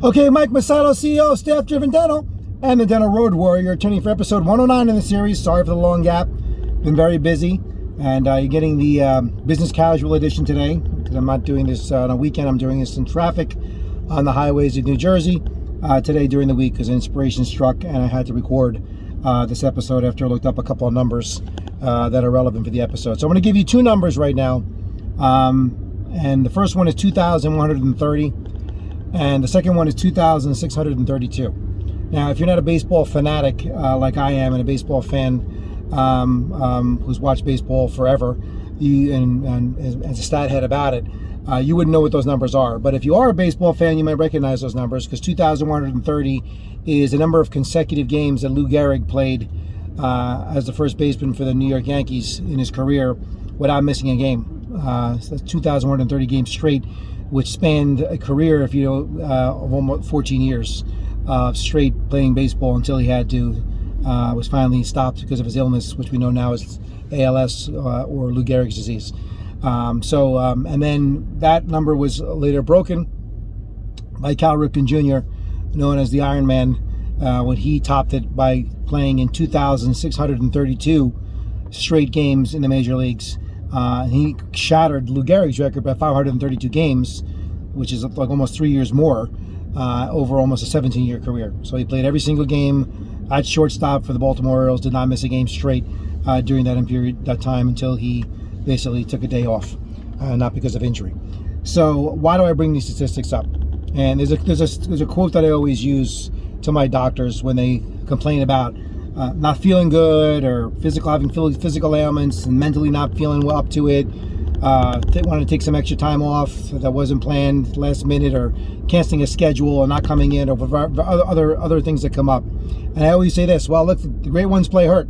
Okay, Mike Masato, CEO of Staff Driven Dental and the Dental Road Warrior, turning for episode 109 in the series. Sorry for the long gap. Been very busy, and you're getting the business casual edition today because I'm not doing this on a weekend. I'm doing this in traffic on the highways of New Jersey today during the week because inspiration struck, and I had to record this episode after I looked up a couple of numbers that are relevant for the episode. So I'm going to give you two numbers right now, and the first one is 2,130. And the second one is 2,632. Now, if you're not a baseball fanatic like I am, and a baseball fan who's watched baseball forever, and as a stat head about it, you wouldn't know what those numbers are. But if you are a baseball fan, you might recognize those numbers, because 2,130 is the number of consecutive games that Lou Gehrig played as the first baseman for the New York Yankees in his career without missing a game. So that's 2,130 games straight, which spanned a career, if you know, of almost 14 years straight playing baseball until he had to, was finally stopped because of his illness, which we know now is ALS or Lou Gehrig's disease. And then that number was later broken by Cal Ripken Jr., known as the Iron Man, when he topped it by playing in 2,632 straight games in the major leagues. He shattered Lou Gehrig's record by 532 games, which is like almost 3 years more, over almost a 17-year career. So he played every single game at shortstop for the Baltimore Orioles, did not miss a game straight during that time until he basically took a day off, not because of injury. So why do I bring these statistics up? And there's a quote that I always use to my doctors when they complain about not feeling good, or having physical ailments and mentally not feeling up to it, wanting to take some extra time off that wasn't planned last minute, or canceling a schedule or not coming in, or other things that come up. And I always say this: well, look, the great ones play hurt,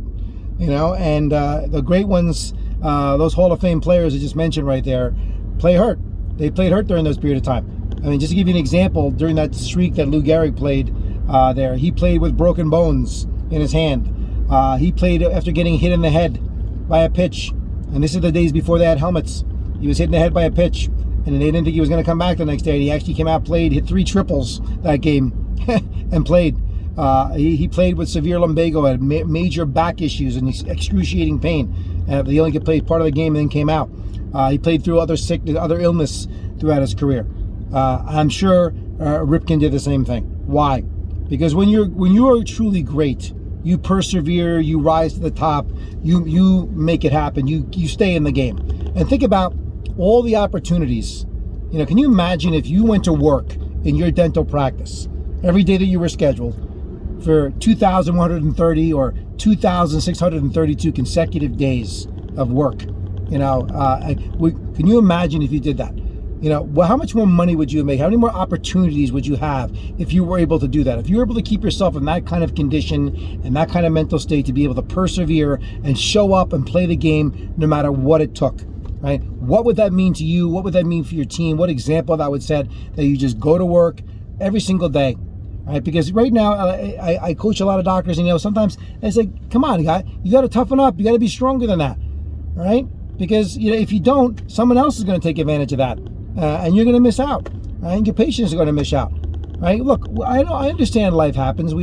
and the great ones, those Hall of Fame players I just mentioned right there, play hurt. They played hurt during those period of time. I mean, just to give you an example, during that streak that Lou Gehrig played there, he played with broken bones in his hand. He played after getting hit in the head by a pitch, and this is the days before they had helmets. He was hit in the head by a pitch, and they didn't think he was going to come back the next day. And he actually came out, played, hit 3 triples that game, and played. He played with severe lumbago, had major back issues and excruciating pain. He only could play part of the game and then came out. He played through other sickness, other illness throughout his career. I'm sure Ripken did the same thing. Why? Because when you are truly great, you persevere, you rise to the top, you make it happen, you stay in the game. And think about all the opportunities. Can you imagine if you went to work in your dental practice every day that you were scheduled for 2,130 or 2,632 consecutive days of work? Can you imagine if you did that? How much more money would you make? How many more opportunities would you have if you were able to do that? If you were able to keep yourself in that kind of condition and that kind of mental state to be able to persevere and show up and play the game no matter what it took, right? What would that mean to you? What would that mean for your team? What example that would set that you just go to work every single day, right? Because right now I coach a lot of doctors, and sometimes I say, come on, guy, you got to toughen up. You got to be stronger than that, right? Because if you don't, someone else is going to take advantage of that. And you're going to miss out, right? And your patients are going to miss out, right? Look, I understand life happens.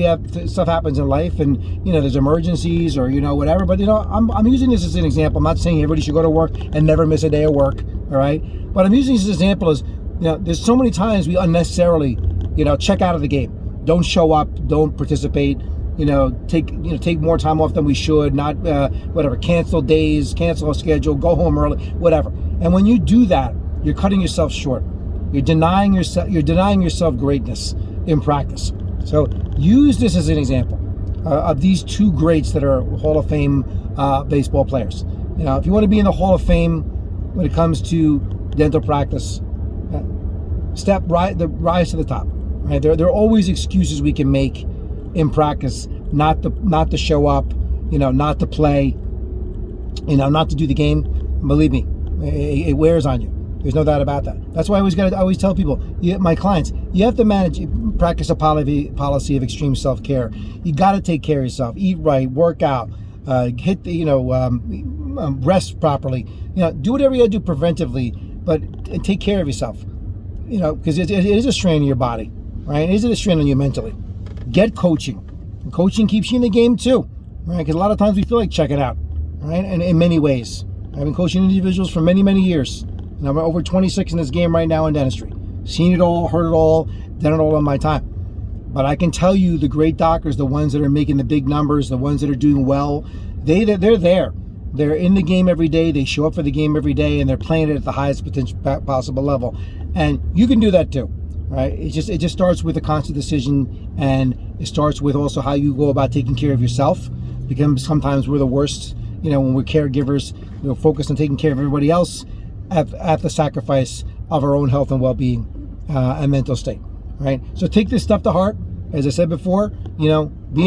Stuff happens in life, and there's emergencies or whatever. But I'm using this as an example. I'm not saying everybody should go to work and never miss a day of work, all right? But I'm using this as an example as there's so many times we unnecessarily check out of the game, don't show up, don't participate. Take more time off than we should. Not cancel days, cancel a schedule, go home early, whatever. And when you do that, you're cutting yourself short. You're denying yourself greatness in practice. So use this as an example of these two greats that are Hall of Fame baseball players. If you want to be in the Hall of Fame when it comes to dental practice, rise to the top. Right? There are always excuses we can make in practice not to show up, not to play, not to do the game. Believe me, it wears on you. There's no doubt about that. That's why I always tell people, my clients, you have to practice a policy of extreme self-care. You got to take care of yourself, eat right, work out, rest properly. Do whatever you got to do preventively, but take care of yourself. Because it is a strain on your body. right? Is it a strain on you mentally? Get coaching. And coaching keeps you in the game too, right? Because a lot of times we feel like checking out, right? And in many ways. I've been coaching individuals for many, many years. And I'm over 26 in this game right now in dentistry. Seen it all, heard it all, done it all in my time. But I can tell you the great doctors, the ones that are making the big numbers, the ones that are doing well, they're there. They're in the game every day. They show up for the game every day, and they're playing it at the highest potential possible level. And you can do that too, right? It just starts with a conscious decision, and it starts with also how you go about taking care of yourself. Because sometimes we're the worst, when we're caregivers, we're focused on taking care of everybody else at the sacrifice of our own health and well-being and mental state, right? So take this stuff to heart. As I said before, be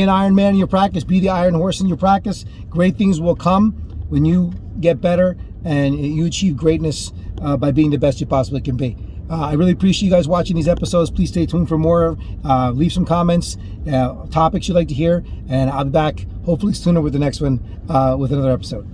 an Iron Man in your practice, be the Iron Horse in your practice. Great things will come when you get better and you achieve greatness by being the best you possibly can be. I really appreciate you guys watching these episodes. Please stay tuned for more. Leave some comments, topics you'd like to hear, and I'll be back hopefully sooner with the next one with another episode.